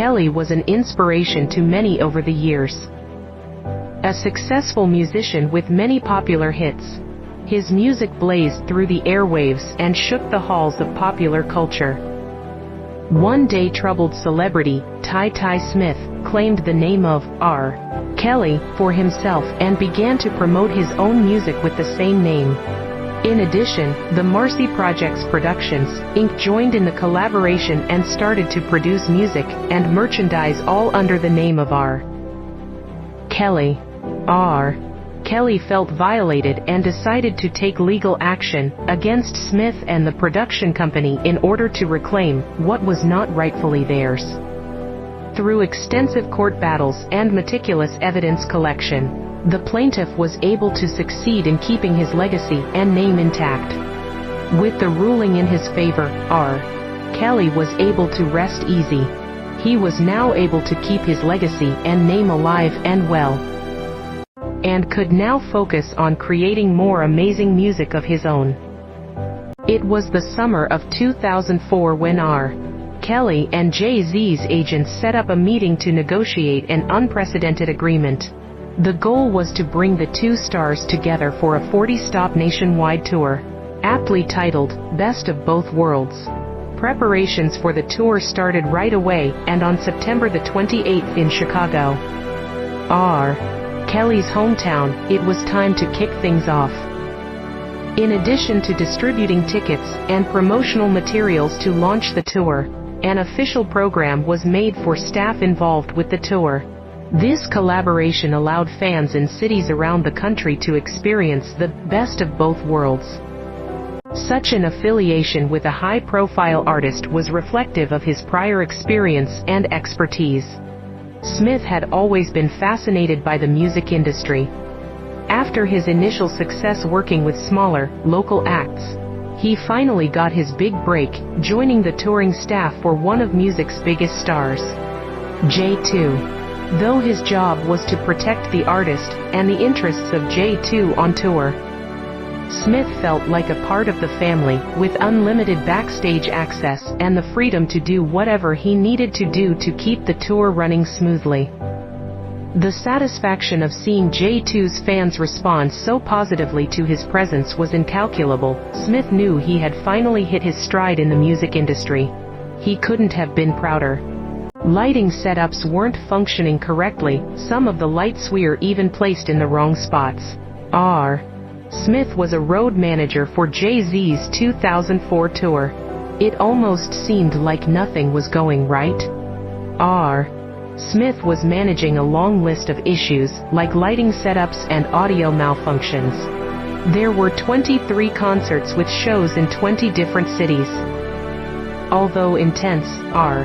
Kelly was an inspiration to many over the years. A successful musician with many popular hits, his music blazed through the airwaves and shook the halls of popular culture. One day troubled celebrity, Ty Smith, claimed the name of R. Kelly for himself and began to promote his own music with the same name. In addition, the Marcy Projects Productions, Inc. joined in the collaboration and started to produce music and merchandise all under the name of R. Kelly. R. Kelly felt violated and decided to take legal action against Smith and the production company in order to reclaim what was not rightfully theirs. Through extensive court battles and meticulous evidence collection, the plaintiff was able to succeed in keeping his legacy and name intact. With the ruling in his favor, R. Kelly was able to rest easy. He was now able to keep his legacy and name alive and well, and could now focus on creating more amazing music of his own. It was the summer of 2004 when R. Kelly and Jay-Z's agents set up a meeting to negotiate an unprecedented agreement. The goal was to bring the two stars together for a 40-stop nationwide tour, aptly titled, Best of Both Worlds. Preparations for the tour started right away, and on September the 28th in Chicago, R. Kelly's hometown, it was time to kick things off. In addition to distributing tickets and promotional materials to launch the tour, an official program was made for staff involved with the tour. This collaboration allowed fans in cities around the country to experience the best of both worlds. Such an affiliation with a high-profile artist was reflective of his prior experience and expertise. Smith had always been fascinated by the music industry. After his initial success working with smaller, local acts, he finally got his big break, joining the touring staff for one of music's biggest stars, J2. Though his job was to protect the artist and the interests of J2 on tour, Smith felt like a part of the family, with unlimited backstage access and the freedom to do whatever he needed to do to keep the tour running smoothly. The satisfaction of seeing J2's fans respond so positively to his presence was incalculable. Smith knew he had finally hit his stride in the music industry. He couldn't have been prouder. Lighting setups weren't functioning correctly, some of the lights were even placed in the wrong spots. R. Smith was a road manager for Jay-Z's 2004 tour. It almost seemed like nothing was going right. R. Smith was managing a long list of issues, like lighting setups and audio malfunctions. There were 23 concerts with shows in 20 different cities. Although intense, R.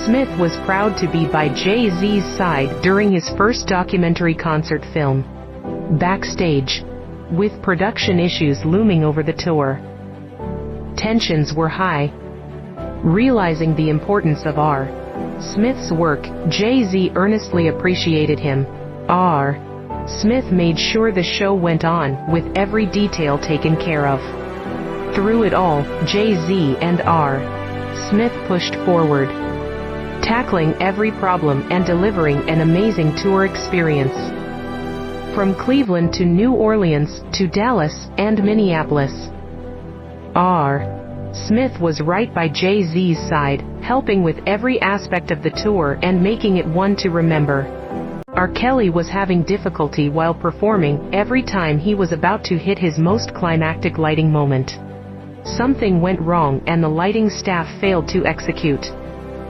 Smith was proud to be by Jay-Z's side during his first documentary concert film, Backstage, with production issues looming over the tour. Tensions were high. Realizing the importance of R. Smith's work, Jay-Z earnestly appreciated him. R. Smith made sure the show went on, with every detail taken care of. Through it all, Jay-Z and R. Smith pushed forward, tackling every problem and delivering an amazing tour experience. From Cleveland to New Orleans, to Dallas, and Minneapolis, R. Smith was right by Jay-Z's side, helping with every aspect of the tour and making it one to remember. R. Kelly was having difficulty while performing every time he was about to hit his most climactic lighting moment. Something went wrong and the lighting staff failed to execute.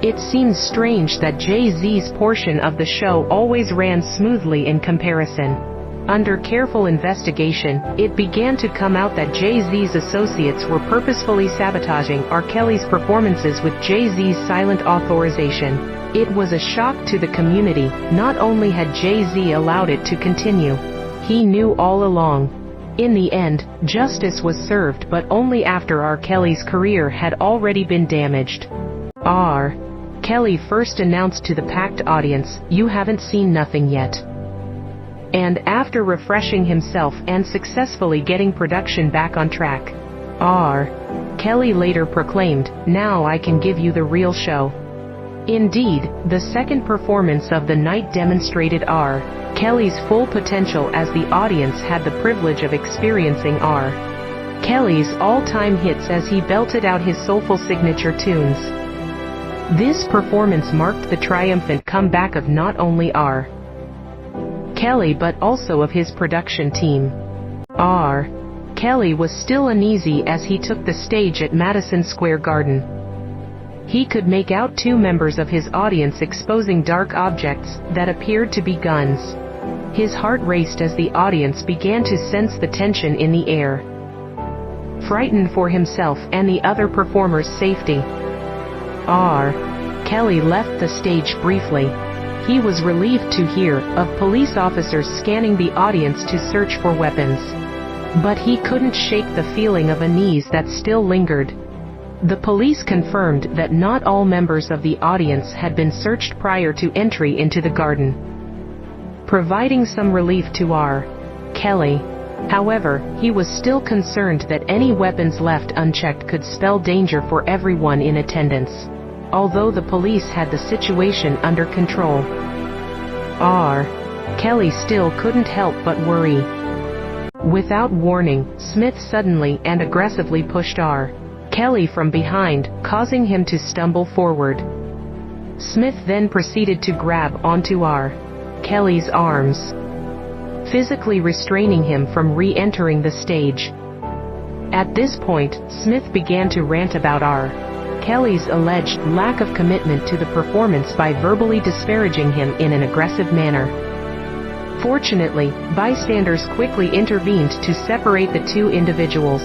It seems strange that Jay-Z's portion of the show always ran smoothly in comparison. Under careful investigation, it began to come out that Jay-Z's associates were purposefully sabotaging R. Kelly's performances with Jay-Z's silent authorization. It was a shock to the community. Not only had Jay-Z allowed it to continue, he knew all along. In the end, justice was served, but only after R. Kelly's career had already been damaged. R. Kelly first announced to the packed audience, "You haven't seen nothing yet." And after refreshing himself and successfully getting production back on track, R. Kelly later proclaimed, "Now I can give you the real show." Indeed, the second performance of the night demonstrated R. Kelly's full potential, as the audience had the privilege of experiencing R. Kelly's all-time hits as he belted out his soulful signature tunes. This performance marked the triumphant comeback of not only R. Kelly but also of his production team. R. Kelly was still uneasy as he took the stage at Madison Square Garden. He could make out two members of his audience exposing dark objects that appeared to be guns. His heart raced as the audience began to sense the tension in the air. Frightened for himself and the other performers' safety, R. Kelly left the stage briefly. He was relieved to hear of police officers scanning the audience to search for weapons. But he couldn't shake the feeling of unease that still lingered. The police confirmed that not all members of the audience had been searched prior to entry into the garden, providing some relief to R. Kelly. However, he was still concerned that any weapons left unchecked could spell danger for everyone in attendance. Although the police had the situation under control, R. Kelly still couldn't help but worry. Without warning, Smith suddenly and aggressively pushed R. Kelly from behind, causing him to stumble forward. Smith then proceeded to grab onto R. Kelly's arms, physically restraining him from re-entering the stage. At this point, Smith began to rant about R. Kelly's alleged lack of commitment to the performance by verbally disparaging him in an aggressive manner. Fortunately, bystanders quickly intervened to separate the two individuals,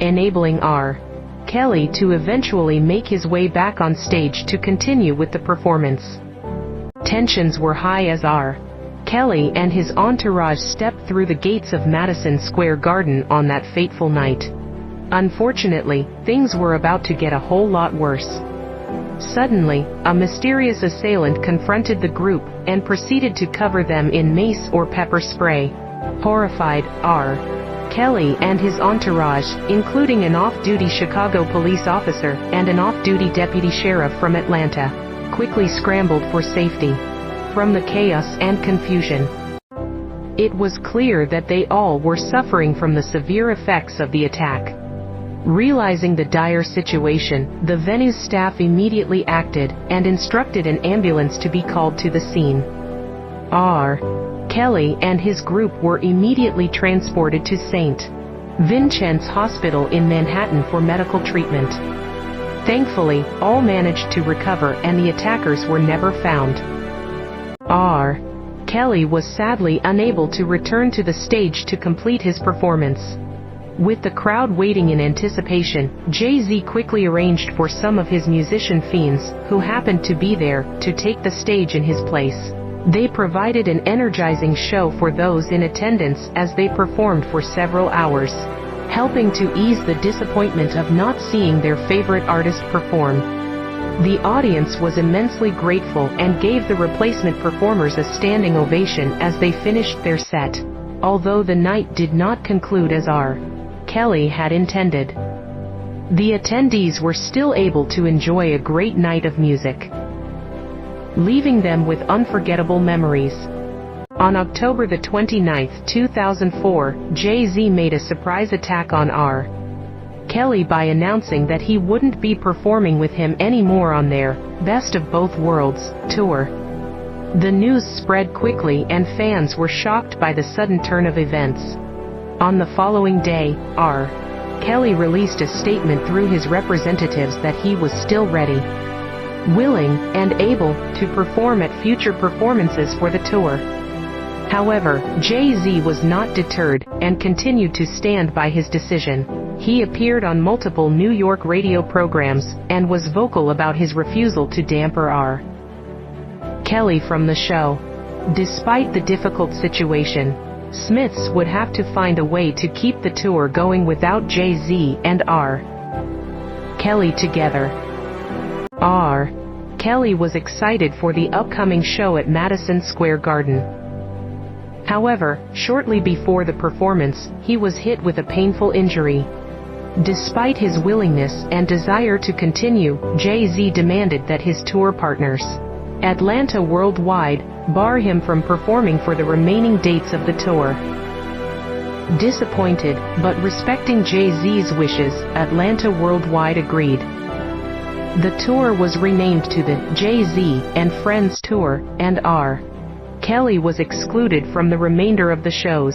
enabling R. Kelly to eventually make his way back on stage to continue with the performance. Tensions were high as R. Kelly and his entourage stepped through the gates of Madison Square Garden on that fateful night. Unfortunately, things were about to get a whole lot worse. Suddenly, a mysterious assailant confronted the group and proceeded to cover them in mace or pepper spray. Horrified, R. Kelly and his entourage, including an off-duty Chicago police officer and an off-duty deputy sheriff from Atlanta, quickly scrambled for safety from the chaos and confusion. It was clear that they all were suffering from the severe effects of the attack. Realizing the dire situation, the venue's staff immediately acted and instructed an ambulance to be called to the scene. R. Kelly and his group were immediately transported to St. Vincent's Hospital in Manhattan for medical treatment. Thankfully, all managed to recover and the attackers were never found. R. Kelly was sadly unable to return to the stage to complete his performance. With the crowd waiting in anticipation, Jay-Z quickly arranged for some of his musician fiends, who happened to be there, to take the stage in his place. They provided an energizing show for those in attendance as they performed for several hours, helping to ease the disappointment of not seeing their favorite artist perform. The audience was immensely grateful and gave the replacement performers a standing ovation as they finished their set, although the night did not conclude as R. Kelly had intended. The attendees were still able to enjoy a great night of music, leaving them with unforgettable memories. On October the 29th, 2004, Jay-Z made a surprise attack on R. Kelly by announcing that he wouldn't be performing with him anymore on their Best of Both Worlds tour. The news spread quickly and fans were shocked by the sudden turn of events. On the following day, R. Kelly released a statement through his representatives that he was still ready, willing, and able to perform at future performances for the tour. However, Jay-Z was not deterred and continued to stand by his decision. He appeared on multiple New York radio programs and was vocal about his refusal to damper R. Kelly from the show. Despite the difficult situation, Smiths would have to find a way to keep the tour going without Jay-Z and R. Kelly together. R. Kelly was excited for the upcoming show at Madison Square Garden. However, shortly before the performance, he was hit with a painful injury. Despite his willingness and desire to continue, Jay-Z demanded that his tour partners, Atlanta Worldwide, bar him from performing for the remaining dates of the tour. Disappointed, but respecting Jay-Z's wishes, Atlanta Worldwide agreed. The tour was renamed to the Jay-Z and Friends Tour, and R. Kelly was excluded from the remainder of the shows.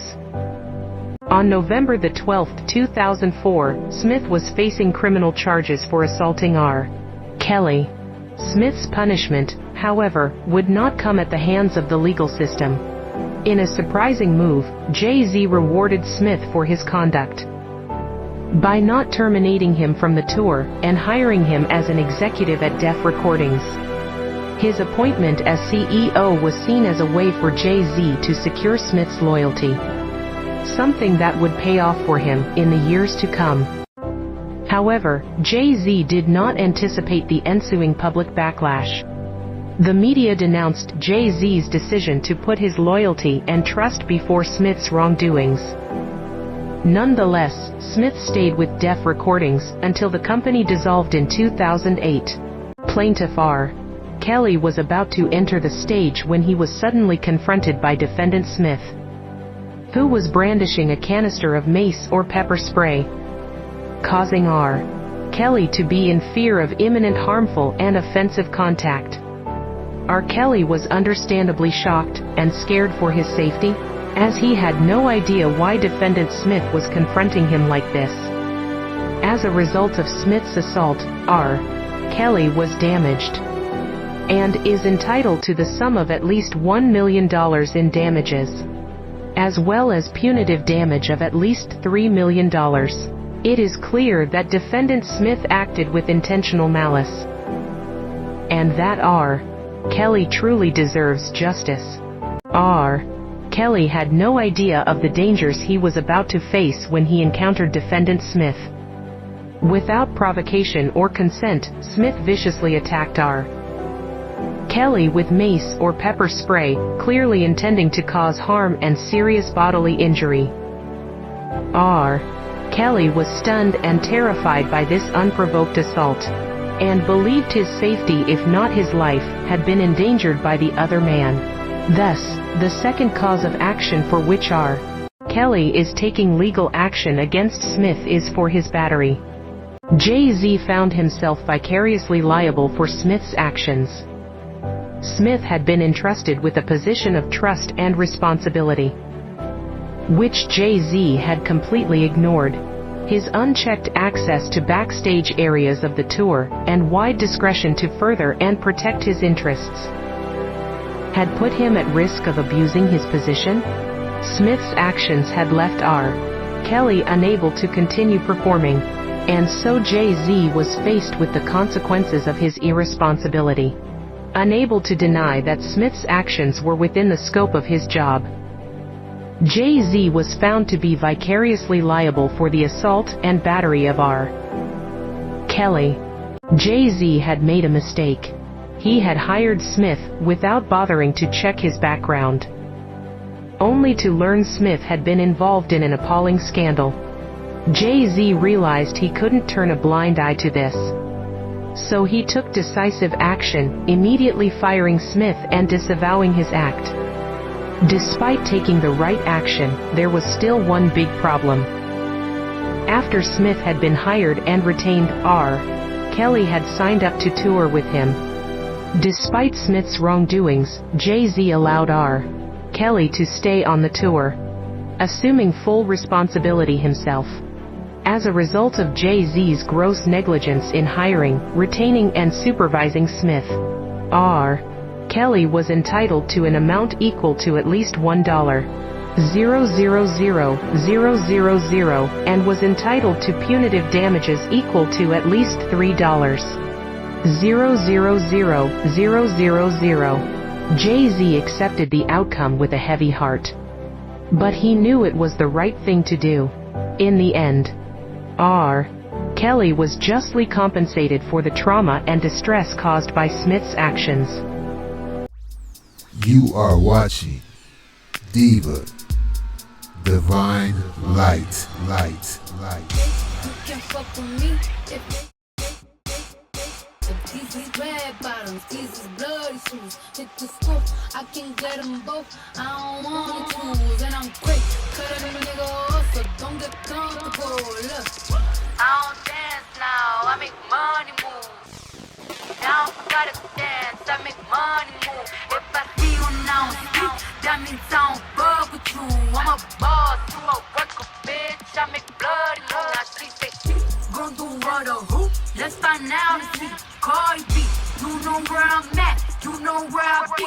On November 12, 2004, Smith was facing criminal charges for assaulting R. Kelly. Smith's punishment, however, would not come at the hands of the legal system. In a surprising move, Jay-Z rewarded Smith for his conduct by not terminating him from the tour and hiring him as an executive at Def Recordings. His appointment as CEO was seen as a way for Jay-Z to secure Smith's loyalty, something that would pay off for him in the years to come. However, Jay-Z did not anticipate the ensuing public backlash. The media denounced Jay-Z's decision to put his loyalty and trust before Smith's wrongdoings. Nonetheless, Smith stayed with Def Recordings until the company dissolved in 2008. Plaintiff R. Kelly was about to enter the stage when he was suddenly confronted by Defendant Smith, who was brandishing a canister of mace or pepper spray, causing R. Kelly to be in fear of imminent harmful and offensive contact. R. Kelly was understandably shocked and scared for his safety, as he had no idea why Defendant Smith was confronting him like this. As a result of Smith's assault, R. Kelly was damaged and is entitled to the sum of at least $1 million in damages, as well as punitive damage of at least $3 million. It is clear that Defendant Smith acted with intentional malice, and that R. Kelly truly deserves justice. R. Kelly had no idea of the dangers he was about to face when he encountered Defendant Smith. Without provocation or consent, Smith viciously attacked R. Kelly with mace or pepper spray, clearly intending to cause harm and serious bodily injury. R. Kelly was stunned and terrified by this unprovoked assault, and believed his safety, if not his life, had been endangered by the other man. Thus, the second cause of action for which R. Kelly is taking legal action against Smith is for his battery. Jay-Z found himself vicariously liable for Smith's actions. Smith had been entrusted with a position of trust and responsibility, which Jay-Z had completely ignored. His unchecked access to backstage areas of the tour and wide discretion to further and protect his interests had put him at risk of abusing his position. Smith's actions had left R. Kelly unable to continue performing, and so Jay-Z was faced with the consequences of his irresponsibility, unable to deny that Smith's actions were within the scope of his job. Jay-Z was found to be vicariously liable for the assault and battery of R. Kelly. Jay-Z had made a mistake. He had hired Smith without bothering to check his background, only to learn Smith had been involved in an appalling scandal. Jay-Z realized he couldn't turn a blind eye to this, so he took decisive action, immediately firing Smith and disavowing his act. Despite taking the right action, there was still one big problem. After Smith had been hired and retained, R. Kelly had signed up to tour with him. Despite Smith's wrongdoings, Jay-Z allowed R. Kelly to stay on the tour, assuming full responsibility himself. As a result of Jay-Z's gross negligence in hiring, retaining and supervising Smith, R. Kelly was entitled to an amount equal to at least $1,000,000 and was entitled to punitive damages equal to at least $3,000,000. Jay-Z accepted the outcome with a heavy heart, but he knew it was the right thing to do. In the end, R. Kelly was justly compensated for the trauma and distress caused by Smith's actions. You are watching Diva Divine Light. You can fuck with me if these is red bottoms, these is bloody shoes. Hit the scoop, I can get them both. I don't want tools, and I'm quick. Cut a nigga off, so don't get comfortable. Look, I don't dance now, I make money move. Now I gotta dance, I make money move. If I see you now speak, that means I don't fuck with you. I'm a boss, you a worker, bitch. I make bloody move. Now she say, gon' do what or who? Let's find out and see. Cardi B, you know where I'm at, you know where I be.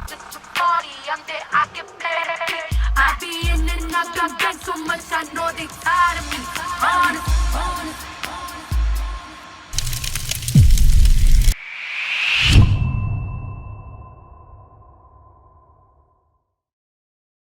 Just a party, I'm there, I can play. I be in and out the gang so much, I know they tired of me. Honest, honest.